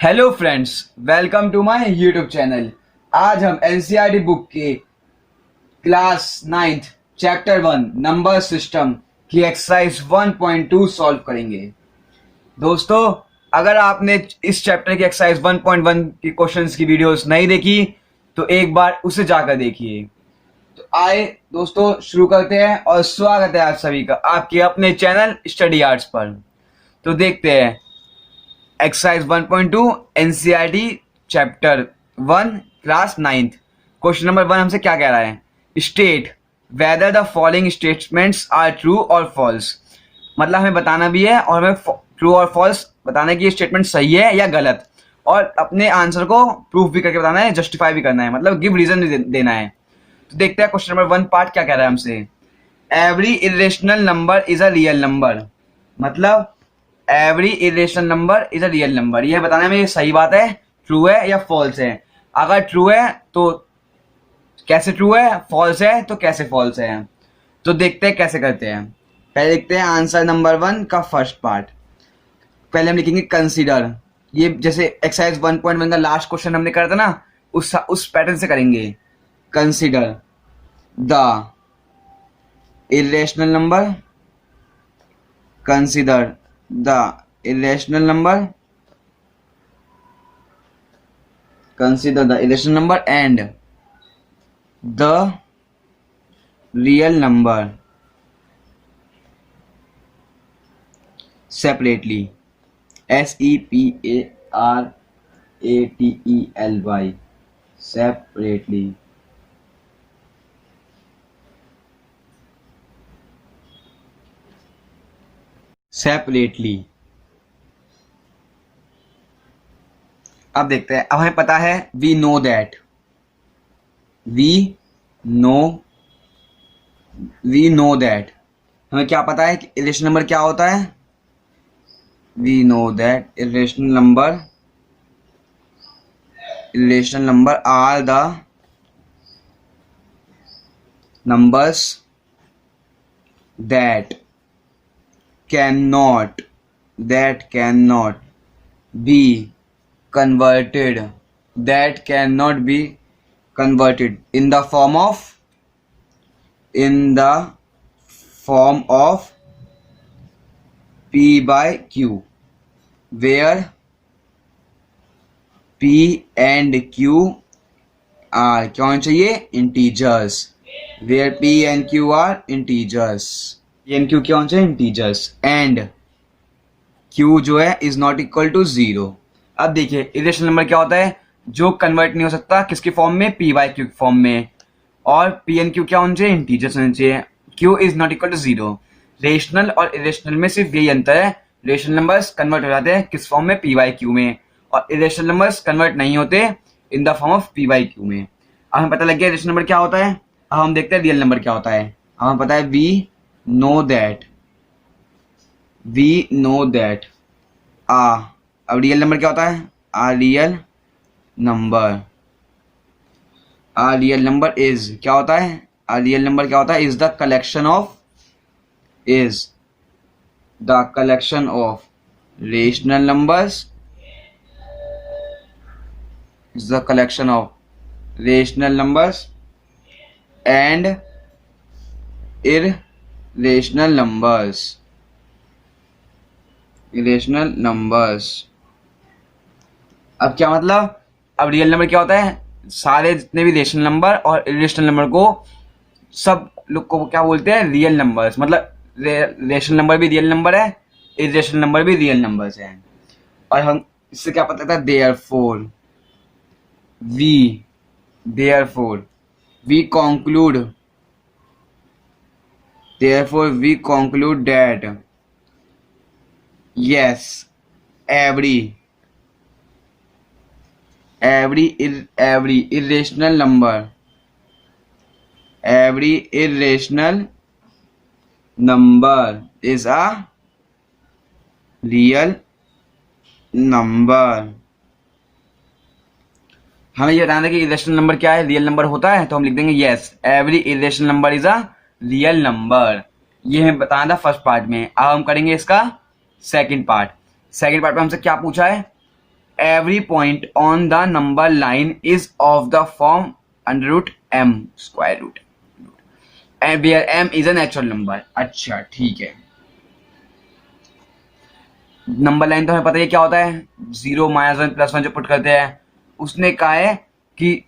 Hello friends, welcome to my YouTube channel. आज हम NCERT book के class 9th chapter 1 number system की exercise 1.2 solve करेंगे। दोस्तों, अगर आपने इस चैप्टर की एक्सरसाइज 1.1 की क्वेश्चंस की वीडियोस नहीं देखी तो एक बार उसे जाकर देखिए। तो आए दोस्तों, शुरू करते हैं और स्वागत है आप सभी का आपके अपने चैनल स्टडी आर्ट्स पर। तो देखते हैं exercise 1.2 NCERT chapter 1 class 9th। Question number 1 हमसे क्या कह रहा है? State whether the following statements are true और फॉल्स। मतलब हमें बताना भी है और हमें ट्रू और फॉल्स बताना है कि ये स्टेटमेंट सही है या गलत, और अपने आंसर को प्रूफ भी करके बताना है, जस्टिफाई भी करना है, मतलब गिव रीजन देना है। तो देखते हैं क्वेश्चन नंबर 1 पार्ट क्या कह रहा है हमसे। Every irrational number is a real number. मतलब every irrational number is a real number, यह बताने में ये सही बात है, ट्रू है या फॉल्स है। अगर ट्रू है तो कैसे ट्रू है, फॉल्स है तो कैसे फॉल्स है। तो देखते हैं कैसे करते हैं। पहले देखते हैं आंसर नंबर 1 का फर्स्ट पार्ट। पहले हम लिखेंगे कंसीडर। ये जैसे एक्सरसाइज 1.1 का लास्ट क्वेश्चन हमने करा था ना, उस पैटर्न से करेंगे। Consider the irrational number, consider the irrational number, consider the irrational number and the real number separately. separately, separately. Separately. अब देखते हैं। अब हमें पता है वी नो दैट हमें क्या पता है कि इरेशनल नंबर क्या होता है। We know that irrational number are the numbers that cannot be converted in the form of p by q, where p and q are क्या होना चाहिए? Integers. where p and q are integers, and Q क्या होना चाहिए? Integers. And Q जो है is not equal to 0। अब देखिए इरेशनल नंबर क्या होता है? जो कन्वर्ट नहीं हो सकता किसके फॉर्म में? पी बाई क्यू फॉर्म में। और पी एन क्यू क्या होना चाहिए? इंटीजर्स होना चाहिए। Q is not equal to 0। Rational और इरेशनल में सिर्फ यही अंतर है, रेशनल नंबर्स कन्वर्ट हो जाते हैं किस फॉर्म में? पी बाई क्यू में, और इरेशनल नंबर्स कन्वर्ट नहीं होते in the form of P by Q में। अब हमें पता लग गया रेशनल नंबर क्या होता है। अब हम देखते हैं रियल नंबर क्या होता है। हमें पता है वी नो दैट अब रियल नंबर क्या होता है? रियल नंबर इज क्या होता है? रियल नंबर क्या होता है? Is the collection of rational numbers, and irrational numbers. अब क्या मतलब? अब रियल नंबर क्या होता है? सारे जितने भी रेशनल नंबर और इरेशनल नंबर को सब लोग को क्या बोलते हैं? Real numbers. मतलब रेशनल नंबर भी रियल नंबर है, इरेशनल नंबर भी रियल नंबर्स हैं। और हम इससे क्या पता था? Therefore we conclude that yes, every irrational number is a real number। हमें ये बताना है कि इरेशनल नंबर क्या है, रियल नंबर होता है, तो हम लिख देंगे yes, every irrational number is a real number. ये हमें बताना था फर्स्ट पार्ट में। अब हम करेंगे इसका सेकंड पार्ट। सेकंड पार्ट में हमसे क्या पूछा है? every point on the number line is of the form under root m square root and where m is a natural number. अच्छा ठीक है, नंबर लाइन तो हमें पता है क्या होता है, 0 -1 +1 जो पुट करते हैं. उसने कहा है कि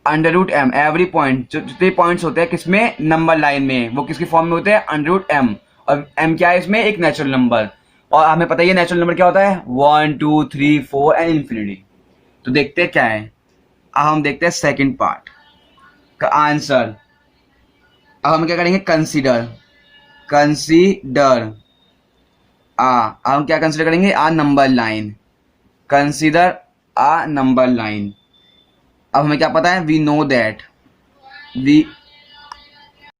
under root M every point, जो जितने पॉइंट्स होते हैं किसमें, नंबर लाइन में, वो किसकी फॉर्म में होते हैं, अंडर रूट एम. और एम क्या है इसमें, एक नेचुरल नंबर. और हमें पता है नेचुरल नंबर क्या होता है, 1 2 3 4 एंड इन्फिनिटी. तो देखते हैं क्या है. अब हम देखते हैं सेकंड पार्ट का आंसर. अब हम क्या करेंगे, कंसीडर अब हम क्या कंसीडर करेंगे, आ नंबर लाइन. कंसीडर आ नंबर लाइन. अब हमें क्या पता है, वी नो दैट,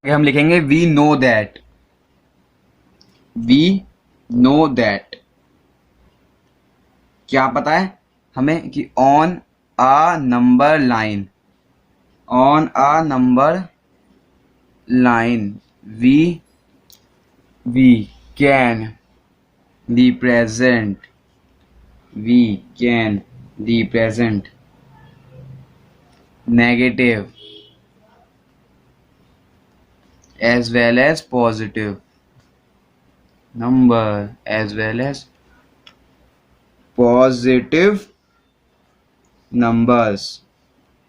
हम लिखेंगे वी नो दैट क्या पता है हमें कि on a number line we can represent negative as well as positive number numbers.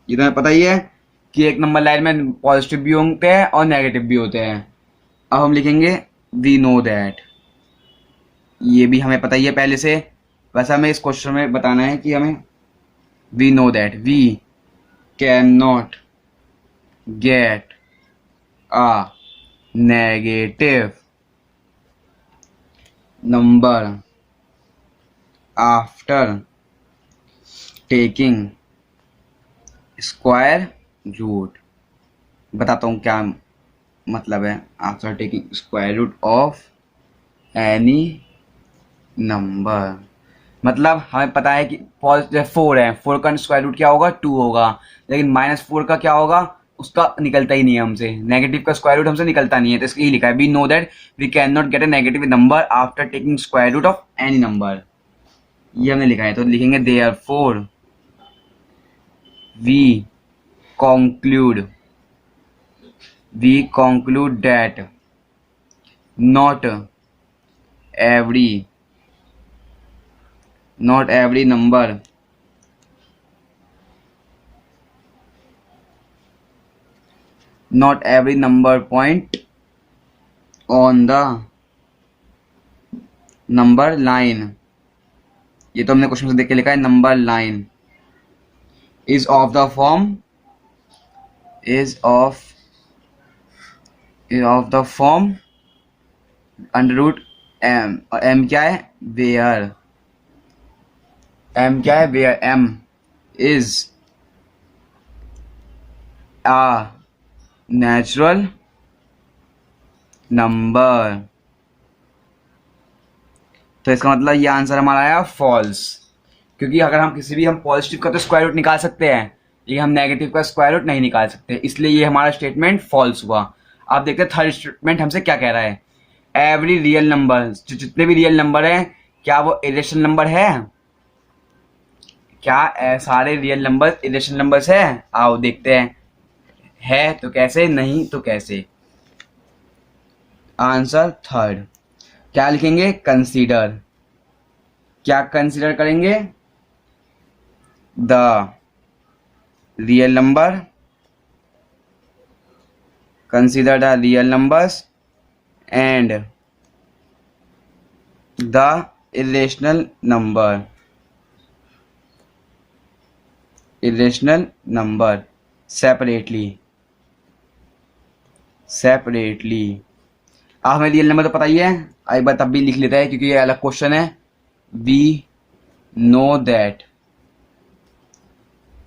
ये तो हमें पता ही है कि एक नंबर लाइन में पॉजिटिव भी होते हैं और नेगेटिव भी होते हैं. अब हम लिखेंगे वी नो दैट. ये भी हमें पता ही है पहले से. वैसे हमें इस क्वेश्चन में बताना है कि हमें we know that we can not get a negative number after taking square root. बताता हूँ क्या मतलब है after taking square root of any number. मतलब हमें पता है कि पॉजिटिव 4 है, 4 का स्क्वायर रूट क्या होगा, 2 होगा. लेकिन -4 का क्या होगा, उसका निकलता ही नहीं है हमसे. नेगेटिव का स्क्वायर रूट हमसे निकलता नहीं है. तो इसलिए लिखा है we know that we can not get a negative number after taking square root of any number. ये हमने लिखा है. तो लिखेंगे therefore we conclude that not every number point on the number line. ये तो हमने क्वेश्चन से देख के लिखा है. Number line is of the form under root m. और m क्या है, where m is a natural number. तो इसका मतलब ये आंसर हमारा आया फॉल्स. क्योंकि अगर हम किसी भी हम पॉजिटिव का तो स्क्वायर रूट निकाल सकते हैं, लेकिन हम नेगेटिव का स्क्वायर रूट नहीं निकाल सकते. इसलिए ये हमारा स्टेटमेंट फॉल्स हुआ. आप देखते हैं थर्ड स्टेटमेंट हमसे क्या कह रहा है. एवरी रियल नंबर, जितने भी रियल नंबर हैं, क्या वो इरेशनल नंबर है, क्या सारे रियल नंबर इरेशनल नंबर्स है. आओ देखते हैं, है तो कैसे, नहीं तो कैसे. Answer third. क्या लिखेंगे, कंसीडर. क्या कंसीडर करेंगे, the real number, consider the real numbers and the irrational number separately. अब हमें रियल नंबर तो पता ही है, एक बार तब भी लिख लेता है क्योंकि ये अलग क्वेश्चन है. वी नो दैट,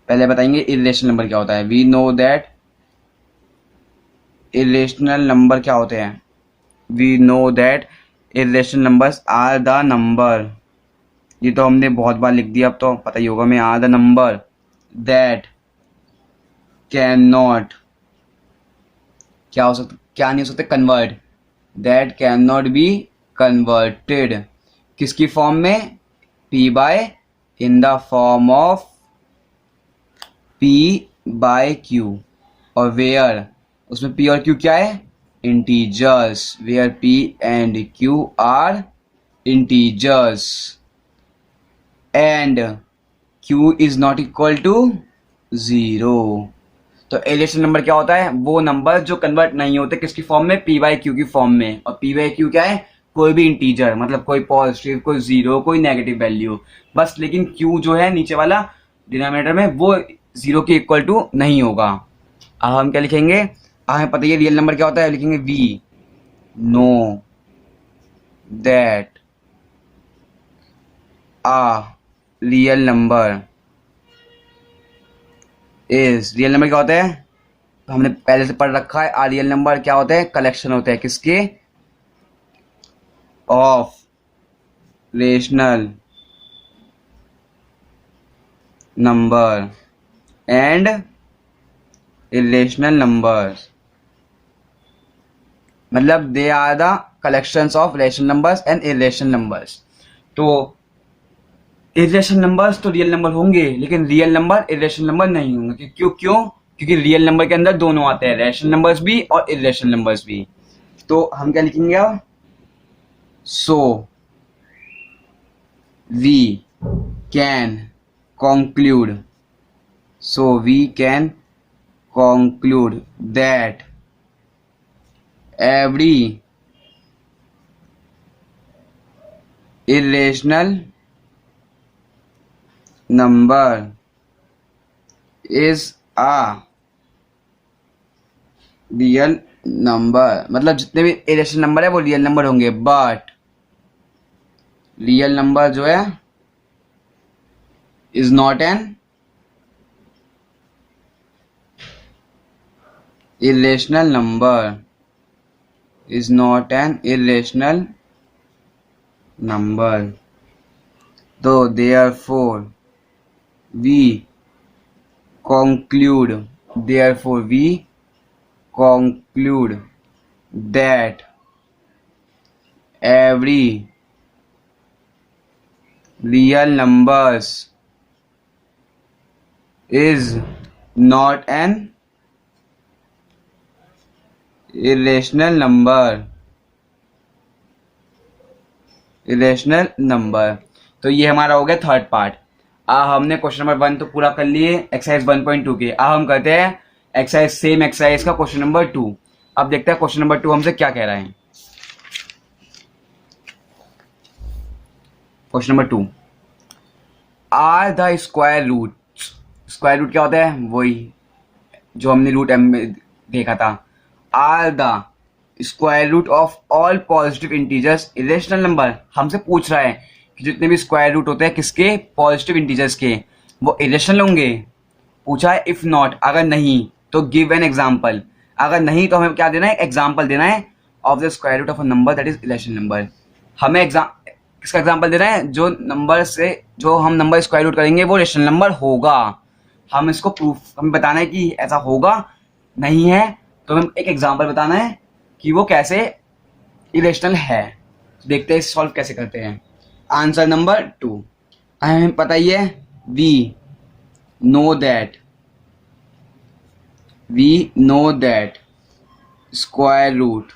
पहले बताएंगे इरेशनल नंबर क्या होता है. We know that irrational number क्या होते हैं. We know that irrational numbers are the number. ये तो हमने बहुत बार लिख दिया, अब तो पता ही होगा. मैं are the number that can not, क्या हो सकता, क्या नहीं हो सकते, convert. That can not be converted. किसकी फॉर्म में, p by in the form of p by q, और where उसमें p और q क्या है, integers, where p and q are integers and q is not equal to 0। तो irrational number क्या होता है, वो नंबर जो कन्वर्ट नहीं होते किसकी फॉर्म में, p बाई क्यू की फॉर्म में। और p बाई क्यू क्या है, कोई भी इंटीजर, मतलब कोई पॉजिटिव, कोई जीरो, कोई नेगेटिव वैल्यू, बस लेकिन q जो है नीचे वाला डिनोमिनेटर में वो जीरो के इक्वल टू नहीं होगा। अब हम क्या लिखेंगे, हमें पता है रियल नंबर क्या होता है, लिखेंगे we know that a real number is, real number क्या होता है, हमने पहले से पढ़ रखा है, आ रियल नंबर क्या होता है, कलेक्शन होता है किसके, of rational number and irrational numbers, मतलब they are the collections of rational numbers and irrational numbers. तो इरेशनल नंबर्स तो रियल नंबर होंगे, लेकिन रियल नंबर इरेशनल नंबर नहीं होंगे। क्यों क्यों, क्योंकि रियल नंबर के अंदर दोनों आते हैं, रेशनल नंबर्स भी और इरेशनल नंबर्स भी। तो हम क्या लिखेंगे अब, so we can conclude, so we can conclude that every irrational number is a real number, मतलब जितने भी इरेशनल नंबर है वो रियल नंबर होंगे, बट रियल नंबर जो है is not an irrational number, is not an irrational number, so therefore we conclude, therefore we conclude that every real numbers is not an irrational number, irrational number। तो ये हमारा हो गया third part. अब हमने question number 1 तो पूरा कर लिए एक्सरसाइज 1.2 के। अब हम करते हैं एक्सरसाइज, सेम एक्सरसाइज का क्वेश्चन नंबर 2। अब देखते हैं क्वेश्चन नंबर 2 हमसे क्या कह रहा है। Question number 2, are the square root, square root क्या होता है, वही जो हमने रूट एम में देखा था, are the square root of all positive integers irrational number. हमसे पूछ रहा है कि जितने भी स्क्वायर रूट होते हैं किसके, पॉजिटिव इंटीजर्स के, वो इरेशनल होंगे। पूछा है इफ नॉट, अगर नहीं तो गिव एन एग्जाम्पल, अगर नहीं तो हमें क्या देना है, एग्जाम्पल देना है of the square root of a number that is irrational number. हमें किसका एग्जाम्पल देना है, जो नंबर से जो हम नंबर स्क्वायर रूट करेंगे वो रेशनल नंबर होगा। हम इसको प्रूफ, हमें बताना है कि ऐसा होगा, नहीं है तो हमें एक एग्जाम्पल बताना है कि वो कैसे इरेशनल है। देखते हैं सॉल्व कैसे करते हैं। आंसर नंबर 2, हमें पता ही है, we know that square root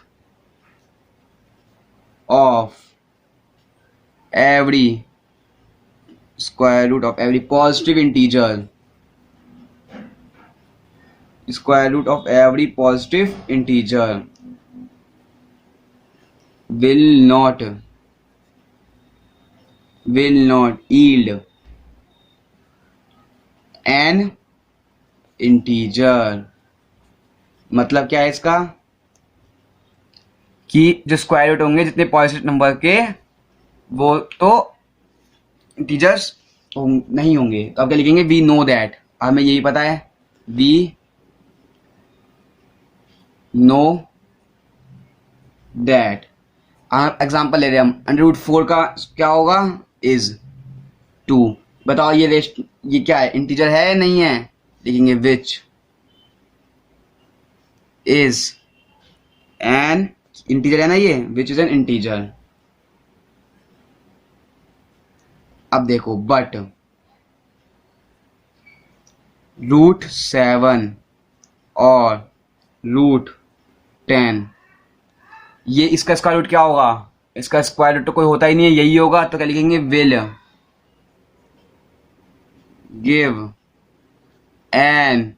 of every square root of every positive integer, square root of every positive integer will not yield an integer। मतलब क्या है इसका, कि जो स्क्वायर रूट होंगे जितने पॉजिटिव नंबर के वो तो इंटीजर्स नहीं होंगे। तो अब क्या लिखेंगे, वी नो दैट, हमें यही पता है, वी नो दैट। एग्जाम्पल ले रहे हैं हम, √4 का क्या होगा, इज 2। बताओ ये क्या है, इंटीजर है नहीं है, लिखेंगे विच इज एन इंटीजर है ना, ये विच इज एन इंटीजर। अब देखो बट √7 और √10, ये इसका स्क्वायर रूट क्या होगा? इसका स्क्वायर रूट तो कोई होता ही नहीं है, यही होगा, तो क्या लिखेंगे? Will give an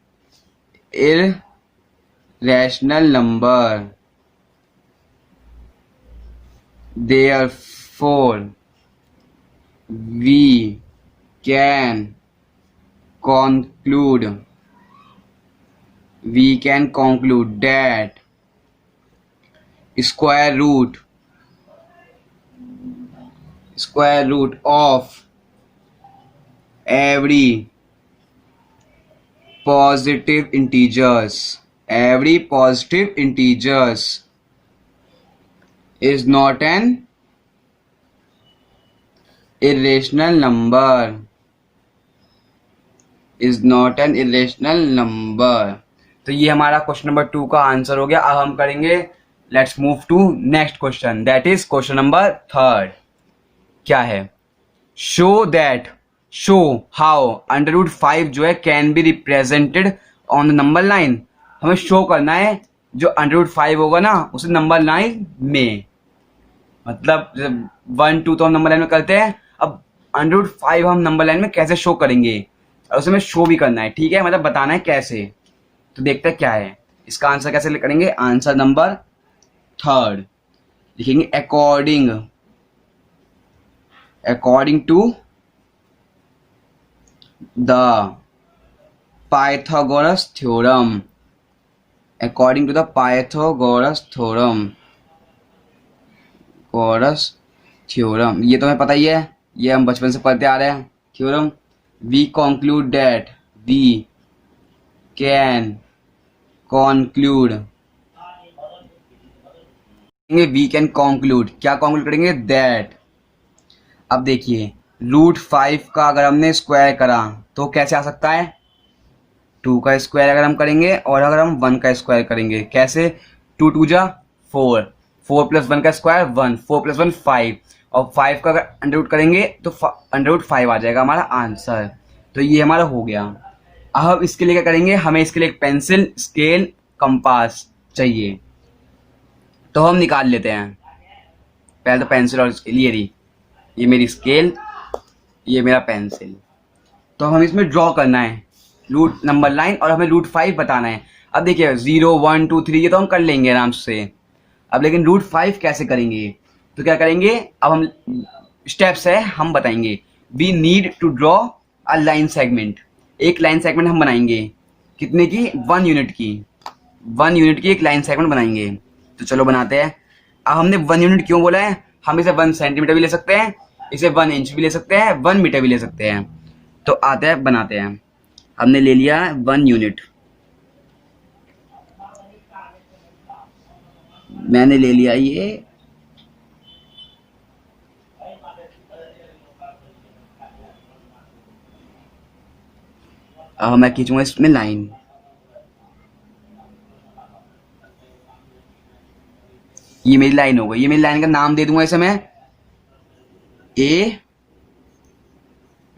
irrational number, therefore we can conclude that square root of every positive integers is not an irrational number. तो ये हमारा क्वेश्चन नंबर 2 का आंसर हो गया। अब हम करेंगे, let's move to next question, that is question number 3। क्या है? शो हाउ √5 जो है can be represented on the number line. हमें शो करना है जो √5 होगा ना उसे नंबर लाइन में, मतलब 1 2 तो हम नंबर लाइन में करते हैं, अब √5 हम नंबर लाइन में कैसे शो करेंगे और उसे हमें शो भी करना है, ठीक है, मतलब बताना है कैसे। तो देखते हैं क्या है इसका आंसर, कैसे करेंगे। आंसर नंबर 3 लिखेंगे according to the Pythagoras theorem. ये तो हमें पता ही है, ये हम बचपन से पढ़ते आ रहे हैं थ्योरम। वी कंक्लूड दैट क्या कंक्लूड करेंगे? दैट। अब देखिए √5 का अगर हमने स्क्वायर करा तो कैसे आ सकता है? 2 का स्क्वायर अगर हम करेंगे और अगर हम 1 का स्क्वायर करेंगे, कैसे? 2 2 जा 4, 4 + 1 का स्क्वायर 1, 4 + 1 5, और 5 का अगर अंडर रूट करेंगे तो √5 आ जाएगा हमारा आंसर। तो ये हमारा हो गया। अब इसके लिए क्या करेंगे? हमें इसके लिए एक पेंसिल, स्केल, कंपास चाहिए, तो हम निकाल लेते हैं। पहले तो पेंसिल और स्केल, ये मेरी स्केल, ये मेरा पेंसिल। तो हम इसमें ड्रॉ करना है रूट नंबर लाइन और हमें √5 बताना है। अब देखिए 0 1 2 3 ये तो हम कर लेंगे आराम से। अब लेकिन √5 कैसे करेंगे? तो क्या करेंगे? अब हम स्टेप्स है हम बताएंगे। We need to draw a line segment. एक लाइन सेगमेंट हम बनाएंगे, कितने की? 1 यूनिट की। 1 यूनिट की एक लाइन सेगमेंट बनाएंगे। तो चलो बनाते हैं। अब हमने 1 यूनिट क्यों बोला है? हम इसे 1 सेंटीमीटर भी ले सकते हैं, इसे 1 इंच भी ले सकते हैं, 1 मीटर भी ले सकते हैं। तो आते हैं बनाते हैं। हमने ले लिया 1 यूनिट, मैंने ले लिया ये, अब मैं खींचूंगा इसमें लाइन। ये मेरी लाइन हो गई। ये मेरी लाइन का नाम दे दूंगा इसे मैं A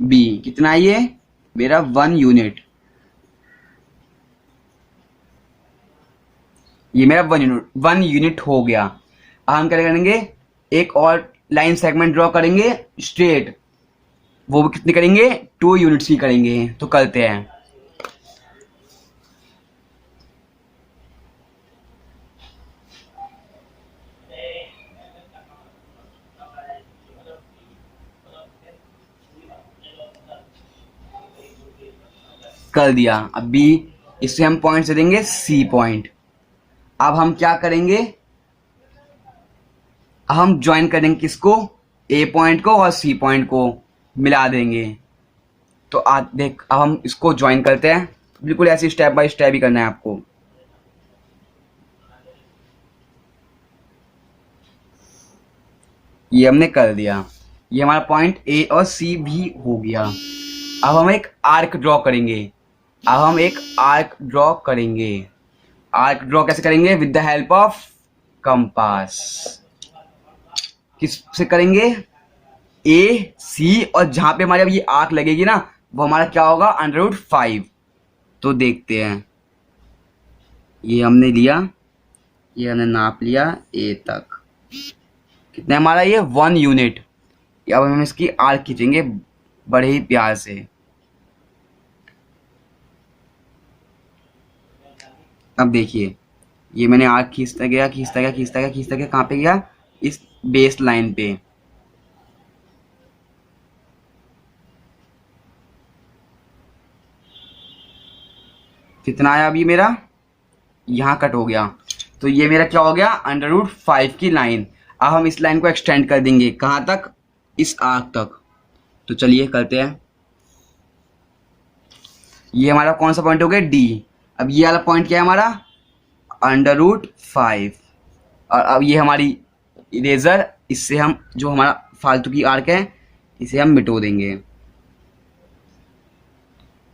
B। कितना है ये? मेरा 1 यूनिट। ये मेरा 1 यूनिट हो गया। अब हम क्या करेंगे? एक और लाइन सेगमेंट ड्रॉ करेंगे स्ट्रेट, वो भी कितनी करेंगे? 2 यूनिट्स की करेंगे। तो करते हैं। कर दिया। अब B, इससे हम पॉइंट से देंगे C पॉइंट। अब हम क्या करेंगे? अब हम ज्वाइन करेंगे किसको? A पॉइंट को और C पॉइंट को मिला देंगे। तो देख, अब हम इसको ज्वाइन करते हैं। बिल्कुल ऐसे स्टेप बाय स्टेप ही करना है आपको। ये हमने कर दिया। ये हमारा पॉइंट A और C भी हो गया। अब हम एक आर्क ड्रॉ करेंगे। आर्क ड्रॉ कैसे करेंगे? With the help of compass. किस से करेंगे? ए सी, और जहां पे हमारे अब ये आर्क लगेगी ना वो हमारा क्या होगा, √5। तो देखते हैं, ये हमने लिया, ये हमने नाप लिया ए तक, कितना हमारा ये 1 यूनिट। अब हम इसकी आर्क खींचेंगे बड़े ही प्यार से। अब देखिए, ये मैंने आर्क खींचता गया खींचता गया खींचता गया खींचता गया, कहाँ पे गया, इस बेस लाइन पे। कितना आया अभी मेरा, यहाँ कट हो गया, तो ये मेरा क्या हो गया, √5 की लाइन। अब हम इस लाइन को एक्सटेंड कर देंगे कहाँ तक, इस आर्क तक। तो चलिए करते हैं। ये हमारा कौन सा पॉइंट हो गया, डी। अब ये वाला पॉइंट क्या है हमारा, √5। और अब ये हमारी इरेजर, इससे हम जो हमारा फालतू की आर्क है इसे हम मिटो देंगे,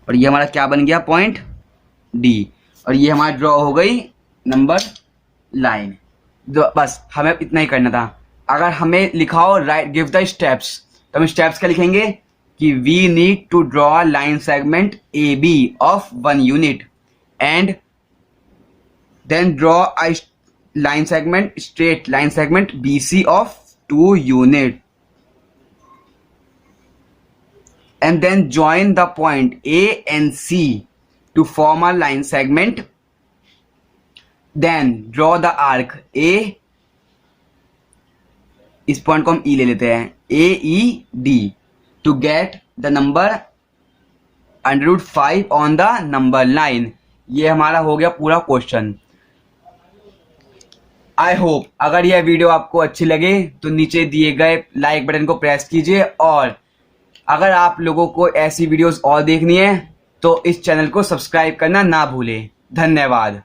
और ये हमारा क्या बन गया, पॉइंट डी। और ये हमारा ड्रॉ हो गई नंबर लाइन। बस हमें इतना ही करना था। अगर हमें लिखा हो राइट गिव द स्टेप्स, तो हम स्टेप्स क्या लिखेंगे कि we need to draw line segment A B of 1 unit and then draw a line segment, straight line segment BC of 2 unit and then join the point A and C to form a line segment. Then draw the arc A, इस point को हम E ले लेते हैं, AED to get the number √5 on the number line। ये हमारा हो गया पूरा क्वेश्चन। आई होप अगर यह वीडियो आपको अच्छी लगे तो नीचे दिए गए लाइक बटन को प्रेस कीजिए, और अगर आप लोगों को ऐसी वीडियोस और देखनी है तो इस चैनल को सब्सक्राइब करना ना भूलें। धन्यवाद।